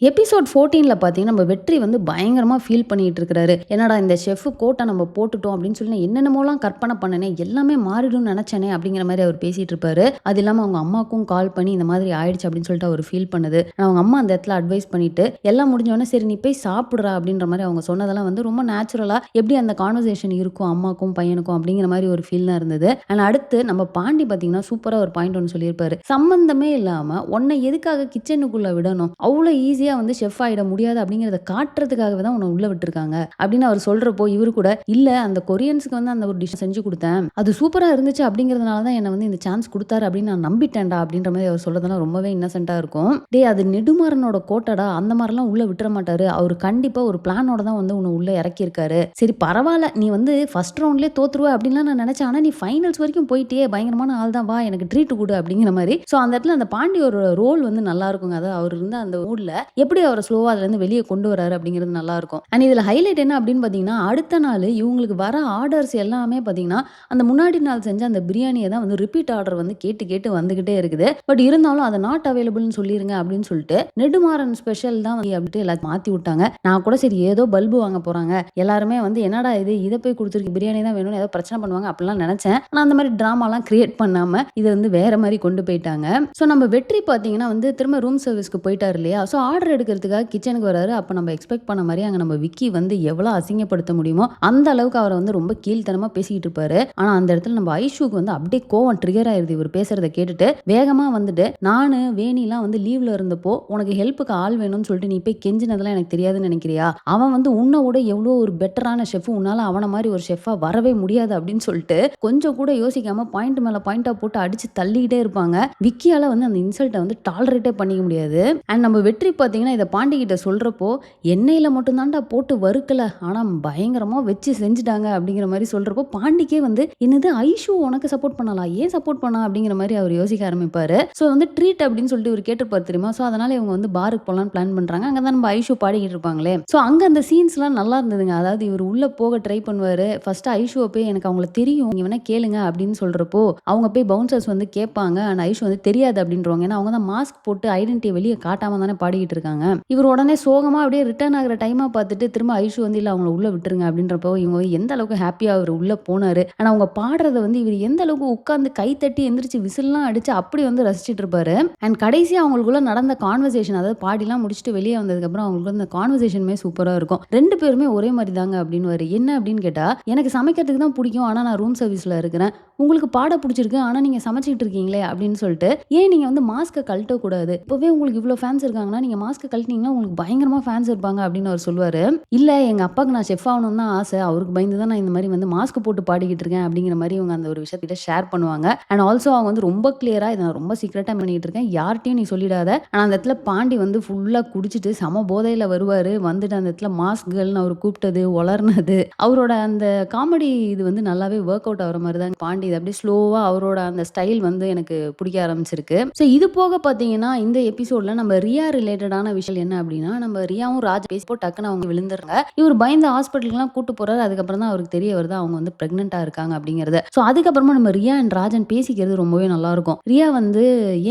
Episode 14ல பார்த்தீங்கன்னா, நம்ம வெற்றி வந்து பயங்கரமா ஃபீல் பண்ணிட்டு இருக்கிறாரு. என்னடா இந்த செஃப் கோட்ட நம்ம போட்டுட்டோம் அப்படின்னு சொல்லி நான் என்னென்னமோலாம் கற்பனை பண்ணனே, எல்லாமே மாறிடும்னு நெனச்சேனே அப்படிங்கிற மாரி அவர் பேசிட்டு இருப்பாரு. அது இல்லாம அவங்க அம்மாவுக்கும் கால் பண்ணி இந்த மாதிரி ஆயிடுச்சு அப்படின்னு சொல்லிட்டு அவர் ஃபீல் பண்ணுது. ஆனா அவங்க அம்மா அந்த இடத்துல அட்வைஸ் பண்ணிட்டு, எல்லாம் முடிஞ்சோனே சரி நீ போய் சாப்பிடுறா அப்படின்ற மாரி அவங்க சொன்னதெல்லாம் வந்து ரொம்ப நேச்சுரலா எப்படி அந்த கான்வர்சேஷன் இருக்கும் அம்மாக்கும் பையனுக்கும் அப்படிங்கிற மாரி ஒரு ஃபீல் தான் இருந்தது. அண்ட் அடுத்து நம்ம பாண்டி பார்த்தீங்கன்னா, சூப்பரா ஒரு பாயிண்ட் ஒண்ணு சொல்லியிருப்பாரு. சம்மந்தமே இல்லாம உன்னை எதுக்காக கிச்சனுக்குள்ள விடணும்? அவ்வளோ ஈஸியா வந்து செஃப் ஆயிட முடியாது அப்படிங்கிறத காட்டுறதுக்காகவே தான் உன்னை உள்ள விட்டுருக்காங்க அப்படின்னு அவர் சொல்றப்போ இவரு கூட இல்ல அந்த கொரியன்ஸ்க்கு வந்து அந்த ஒரு டிஷ் செஞ்சு கொடுத்தேன், அது சூப்பரா இருந்துச்சு அப்படிங்கிறதுனால தான் என்ன வந்து இந்த சான்ஸ் கொடுத்தாரு அப்படின்னு நான் நம்பிட்டேன்டா அப்படின்ற மாதிரி அவர் சொல்றதெல்லாம் ரொம்பவே இன்னசென்ட்டா இருக்கும். டேய் அது நெடுமாறனோட கோட்டடா, அந்த மாதிரிலாம் உள்ள விட்டுற மாட்டாரு, அவர் கண்டிப்பா ஒரு பிளானோட தான் வந்து உன்னை உள்ள இறக்கியிருக்காரு. சரி பரவாயில்ல, நீ வந்து ஃபர்ஸ்ட் ரவுண்ட்லேயே தோத்துருவ அப்படின்லாம் நான் நினைச்சேன், ஆனா நீ ஃபைனல்ஸ் வரைக்கும் போயிட்டே பயங்கரமான ஆள் தான், வா எனக்கு ட்ரீட் கொடு அப்படிங்கிற மாதிரி. ஸோ அந்த இடத்துல அந்த பாண்டியோட ரோல் வந்து நல்லா இருக்குங்க. அதாவது அவர் இருந்த அந்த ஊர்ல எப்படி அவரை ஸ்லோவா அதுல இருந்து வெளியே கொண்டு வராரு அப்படிங்கிறது நல்லா இருக்கும். அண்ட் இதுல ஹைலைட் என்ன அப்படின்னு பாத்தீங்கன்னா, அடுத்த நாள் இவங்களுக்கு வர ஆர்டர்ஸ் எல்லாமே பாத்தீங்கன்னா அந்த முன்னாடி நாள் செஞ்ச அந்த பிரியாணியை தான் வந்து ரிப்பீட் ஆர்டர் வந்து கேட்டு கேட்டு வந்துகிட்டே இருக்குது. பட் இருந்தாலும் அதை நாட் அவைலபிள்னு சொல்லிருங்க அப்படின்னு சொல்லிட்டு நெடுமாறன் ஸ்பெஷல் தான் வந்து அப்படின்ட்டு எல்லாத்தையும் மாத்தி விட்டாங்க. நான் கூட சரி ஏதோ பல்பு வாங்க போறாங்க, எல்லாருமே வந்து என்னடா இது இதை போய் கொடுத்துருக்கு, பிரியாணி தான் வேணும்னு ஏதோ பிரச்சனை பண்ணுவாங்க அப்படிலாம் நினைச்சேன். ஆனா அந்த மாதிரி டிராமாலாம் கிரியேட் பண்ணாம இதை வந்து வேற மாதிரி கொண்டு போயிட்டாங்க. ஸோ நம்ம வெற்றி பாத்தீங்கன்னா வந்து திரும்ப ரூம் சர்வீஸ்க்கு போயிட்டாரு இல்லையா. ஸோ ஆர்டர் எடுக்கிறதுக்காக கிச்சனுக்கு வராரு. அப்போ நம்ம எக்ஸ்பெக்ட் பண்ண மாதிரி அங்கே நம்ம விக்கி வந்து எவ்வளோ அசிங்கப்படுத்த முடியுமோ அந்த அளவுக்கு அவரை வந்து ரொம்ப கீழ்த்தனமா பேசிக்கிட்டு இருப்பாரு. ஆனா அந்த இடத்துல நம்ம ஐஷுக்கு வந்து அப்படியே கோவம் ட்ரிகர் ஆயிருது இவர் பேசுறதை கேட்டுட்டு. வேகமா வந்துட்டு நானு வேணிலாம் வந்து லீவ்ல இருந்தப்போ உனக்கு ஹெல்ப்புக்கு ஆள் வேணும்னு சொல்லிட்டு நீ போய் கெஞ்சினதெல்லாம் எனக்கு தெரியாதுன்னு நினைக்கிறியா? அவன் வந்து உன்னோட எவ்வளோ ஒரு பெட்டரான ஷெஃப், உன்னால அவனை மாதிரி ஒரு ஷெஃபா வரவே முடியாது அப்படின்னு சொல்லிட்டு கொஞ்சம் கூட யோசிக்காம பாயிண்ட் மேல பாயிண்டா போட்டு அடிச்சு தள்ளிக்கிட்டே இருப்பாங்க. விக்கியால வந்து அந்த இன்சல்ட்டை வந்து டாலரேட்டே பண்ணிக்க முடியாது. அண்ட் நம்ம வெற்றி பார்த்தீங்கன்னா இதை பாண்டி கிட்ட சொல்றப்போ எண்ணெயில மட்டும்தான்டா போட்டு வறுக்கல, ஆனா பயங்கரமா வச்சு செஞ்சுட்டாங்க அப்படிங்கிற மாதிரி சொல்றப்போ பாண்டிக்கே வந்து என்னது ஐஷு உனக்கு சப்போர்ட் பண்ணலாம், ஏன் சப்போர்ட் பண்ணா அப்படிங்கிற மாதிரி அவர் யோசிக்க ஆரம்பிப்பாரு. ஸோ வந்து ட்ரீட் அப்படின்னு சொல்லிட்டு இவர் கேட்டுப்பாரு தெரியுமா. ஸோ அதனால இவங்க வந்து பாருக்கு போகலான்னு பிளான் பண்றாங்க. அங்கதான் நம்ம ஐஷு பாடிக்கிட்டு இருப்பாங்களே. ஸோ அங்க அந்த சீன்ஸ்லாம் நல்லா இருந்ததுங்க. அதாவது இவர் உள்ள போக ட்ரை பண்ணுவாரு. ஃபர்ஸ்ட் ஐஷுவை போய் எனக்கு அவங்கள தெரியும், நீங்க வேணா கேளுங்க அப்படின்னு சொல்றப்போ அவங்க போய் பவுன்சர்ஸ் வந்து கேட்பாங்க. அண்ட் ஐஷு வந்து தெரியாது அப்படின்றவங்க, ஏன்னா அவங்க தான் மாஸ்க் போட்டு ஐடென்டிட்டியை வெளியே காட்டாம தானே பாடிக்கிட்டு இருக்காங்க. இவர் உடனே சோகமா அப்படியே ரிட்டர்ன் ஆகிற டைமா பார்த்துட்டு திரும்ப ஐஷு வந்து இல்ல அவங்கள உள்ள விட்டுருங்க அப்படின்றப்போ இவங்க எந்த அளவுக்கு ஹாப்பியா அவர் உள்ள போனாரு. ஆனா அவங்க பாடுறத வந்து இவர் எந்த அளவுக்கு உட்கார்ந்து கை தட்டி எந்திரிச்சு விசில்லாம் அடிச்சு அப்படி வந்து ரசிச்சிட்டு இருப்பாரு. அண்ட் கடைசியா அவங்களுக்குள்ள நடந்த கான்வர்சேஷன், அதாவது பாடிலாம் முடிச்சுட்டு வெளியே வந்ததுக்கு அப்புறம் அவங்களுக்கு அந்த கான்வர்சேஷனுமே சூப்பரா இருக்கும். ரெண்டு பேருமே ஒரே மாதிரி தாங்க அப்படின்னு என்ன அப்படின்னு கேட்டா, எனக்கு சமைக்கிறதுக்கு தான் பிடிக்கும், ஆனா நான் ரூம் சர்வீஸ்ல இருக்கிறேன், உங்களுக்கு பாட பிடிச்சிருக்கு ஆனா நீங்க சமைச்சிட்டு இருக்கீங்களே அப்படின்னு சொல்லிட்டு, ஏன் நீங்க வந்து மாஸ்கை கழட்ட கூடாது, இப்பவே உங்களுக்கு இவ்வளவு ஃபேன்ஸ் இருக்காங்கன்னா நீங்க மாஸ்க் கழட்டினீங்கன்னா உங்களுக்கு பயங்கரமா ஃபேன்ஸ் இருப்பாங்க அப்படின்னு அவர் சொல்லுவாரு. இல்ல எங்க அப்பாவுக்கு நான் செஃப் ஆகணும்னு தான் ஆசை, அவருக்கு பயந்து தான் நான் இந்த மாதிரி வந்து மாஸ்க் போட்டு பாடிக்கிட்டு இருக்கேன் அப்படிங்கிற மாதிரி இவங்க அந்த ஒரு விஷயத்திட்ட ஷேர் பண்ணுவாங்க. அண்ட் ஆல்சோ அவங்க வந்து ரொம்ப கிளியரா இதை நான் ரொம்ப சீக்கிரட்டா பண்ணிட்டு இருக்கேன், யார்ட்டையும் நீ சொல்லிடாத. ஆனா அந்த இடத்துல பாண்டி வந்து ஃபுல்லா குடிச்சிட்டு சம போதையில வருவாரு. வந்துட்டு அந்த இடத்துல மாஸ்க் கேர்ள்னு அவர் கூப்பிட்டது வளர்னது அவரோட அந்த காமெடி இது வந்து நல்லாவே ஒர்க் அவுட் ஆகிற மாதிரி தான் பாண்டி. இது அப்படியே ஸ்லோவா அவரோட அந்த ஸ்டைல் வந்து எனக்கு பிடிக்க ஆரம்பிச்சிருக்கு. ஸோ இது போக பார்த்தீங்கன்னா இந்த எபிசோட்ல நம்ம ரியா ரிலேட்டடான விஷயம் என்ன அப்படின்னா, நம்ம ரியாவும் ராஜ் பேசிப்போ டக்குன்னு அவங்க விழுந்துறாங்க. இவர் பயந்து ஹாஸ்பிட்டலுக்குலாம் கூட்டு போறாரு. அதுக்கப்புறம் தான் அவருக்கு தெரிய வருது அவங்க வந்து பிரெக்னெண்டா இருக்காங்க அப்படிங்கிறது. ஸோ அதுக்கப்புறமா நம்ம ரியா அண்ட் ராஜன் பேசிக்கிறது ரொம்பவே நல்லா இருக்கும். ரியா வந்து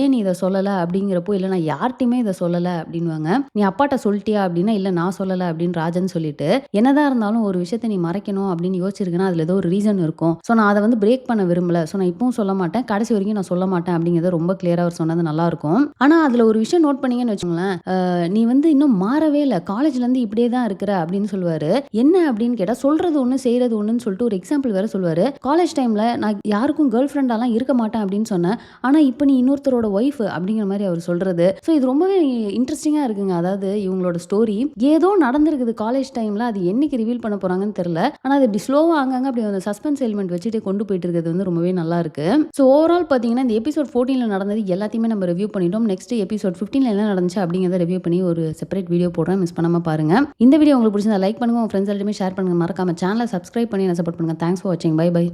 ஏன் நீ இதை சொல்லலை அப்படிங்கிறப்போ, இல்லை நான் யார்ட்டையுமே இதை சொல்லலை அப்படின்வாங்க. நீ அப்பாட்ட சொல்லிட்டியா அப்படின்னா, இல்லை நான் சொல்லலை அப்படின்னு ராஜன் சொல்லிட்டு, என்னதான் இருந்தாலும் ஒரு விஷயத்தை நீ மறைக்கணும் அப்படின்னு யோசிச்சிருக்கேன்னா அதுல ஏதோ ஒரு ரீசன் இருக்கும். ஸோ நான் அதை வந்து பிரேக் பண்ண விரும்பல, ஸோ நான் இப்பவும் சொல்ல மாட்டேன், கடைசி வரைக்கும் நான் சொல்ல மாட்டேன் அப்படிங்கிறத ரொம்ப கிளியரா அவர் சொன்னது நல்லா இருக்கும். ஆனா அதுல ஒரு விஷயம் நோட் பண்ணீங்கன்னு வச்சுக்கோங்களேன், நீ வந்து இன்னும் மாறவே இல்லை, காலேஜ்ல இருந்து இப்படியே தான் இருக்கிற அப்படின்னு சொல்லுவாரு. என்ன அப்படின்னு கேட்டா, சொல்றது ஒண்ணு செய்யறது ஒண்ணுன்னு சொல்லிட்டு ஒரு எக்ஸாம்பிள் வேற சொல்லுவாரு. காலேஜ் டைம்ல நான் யாருக்கும் கேர்ள் ஃப்ரெண்டாலாம் இருக்க மாட்டேன் அப்படின்னு சொன்னேன், ஆனா இப்போ நீ இன்னொருத்தரோட ஒய்ஃப் அப்படிங்கிற மாதிரி அவர் சொல்றது. ஸோ இது ரொம்பவே இன்ட்ரெஸ்டிங்கா இருக்குங்க. அதாவது இவங்களோட ஸ்டோரி ஏதோ நடந்திருக்குது காலேஜ் டைம்ல, அது என்னைக்கு ரிவீல் பண்ண போறாங்கன்னு தெரியல. ஆனா அது இப்படி ஸ்லோவா அங்கங்க அப்படி அந்த சஸ்பென்ஸ் எலிமெண்ட் வச்சுட்டு கொண்டு போயிட்டு இருக்கிறது வந்து ரொம்பவே நல்லா இருக்கு. ஸோ ஓவரால் பார்த்தீங்கன்னா இந்த எபிசோட் 14ல நடந்தது எல்லாத்தையுமே நம்ம ரிவ்யூ பண்ணிட்டோம். நெக்ஸ்ட் எபிசோட் 15ல என்ன நடந்துச்சு அப்படிங்கிறத ரிவ்யூ பண்ணி ஒரு செப்பரேட் வீடியோ போடுறேன், மிஸ் பண்ணாம பாருங்க. இந்த வீடியோ உங்களுக்கு பிடிச்சிருந்தா லைக் பண்ணுங்க, உங்க ஃப்ரெண்ட்ஸ் எல்லாருமே ஷேர் பண்ணுங்க, மறக்காம சேனலை சப்ஸ்கிரைப் பண்ணி என்ன சப்போர்ட் பண்ணுங்க. தேங்க்ஸ் ஃபார் வாட்சிங், பை பை.